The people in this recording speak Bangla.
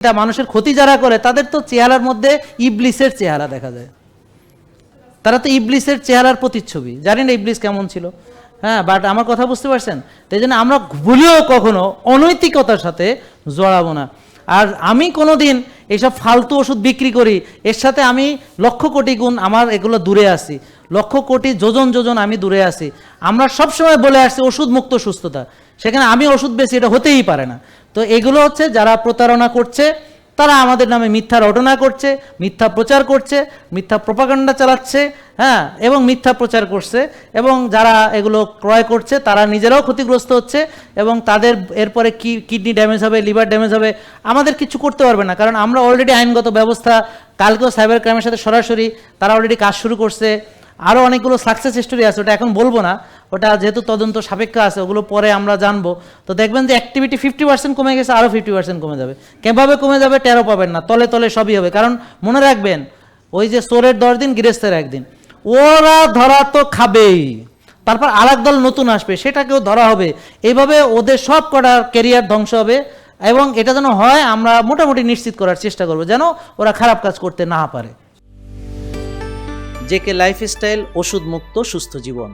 এটা মানুষের ক্ষতি যারা করে তাদের তো চেহারার মধ্যে ইবলিসের চেহারা দেখা যায়। তারা তো ইবলিসের চেহারার প্রতিচ্ছবি। জানি না ইবলিস কেমন ছিল, হ্যাঁ, বাট আমার কথা বুঝতে পারছেন? তাই জন্য আমরা ভুলেও কখনো অনৈতিকতার সাথে জড়াবো না। আর আমি কোনো দিন এইসব ফালতু ওষুধ বিক্রি করি, এর সাথে আমি লক্ষ কোটি গুণ আমার এগুলো দূরে আসি, লক্ষ কোটি যোজন যোজন আমি দূরে আসি। আমরা সবসময় বলে আসছি ওষুধ মুক্ত সুস্থতা, সেখানে আমি ওষুধ বেশি, এটা হতেই পারে না। তো এগুলো হচ্ছে যারা প্রতারণা করছে, তারা আমাদের নামে মিথ্যা রটনা করছে, মিথ্যা প্রচার করছে, মিথ্যা প্রোপাগান্ডা চালাচ্ছে, হ্যাঁ, এবং মিথ্যা প্রচার করছে। এবং যারা এগুলো ক্রয় করছে তারা নিজেরাও ক্ষতিগ্রস্ত হচ্ছে এবং তাদের এরপরে কিডনি ড্যামেজ হবে, লিভার ড্যামেজ হবে, আমাদের কিছু করতে পারবে না। কারণ আমরা অলরেডি আইনগত ব্যবস্থা, কালকেও সাইবার ক্রাইমের সাথে সরাসরি তারা অলরেডি কাজ শুরু করছে। আরও অনেকগুলো সাকসেস স্টোরি আছে, ওটা এখন বলবো না, ওটা যেহেতু তদন্ত সাপেক্ষ আছে, ওগুলো পরে আমরা জানবো। তো দেখবেন যে অ্যাক্টিভিটি 50% কমে গেছে, আরও 50% কমে যাবে। কীভাবে কমে যাবে টেরও পাবেন না, তলে তলে সবই হবে। কারণ মনে রাখবেন, ওই যে চোরের 10 দিন গৃহস্থের 1 দিন, ওরা ধরা তো খাবেই, তারপর আরেক দল নতুন আসবে, সেটাকেও ধরা হবে। এইভাবে ওদের সব কটা ক্যারিয়ার ধ্বংস হবে। এবং এটা যেন হয় আমরা মোটামুটি নিশ্চিত করার চেষ্টা করবো, যেন ওরা খারাপ কাজ করতে না পারে। জেকে লাইফস্টাইল, ওষুধ মুক্ত সুস্থ জীবন।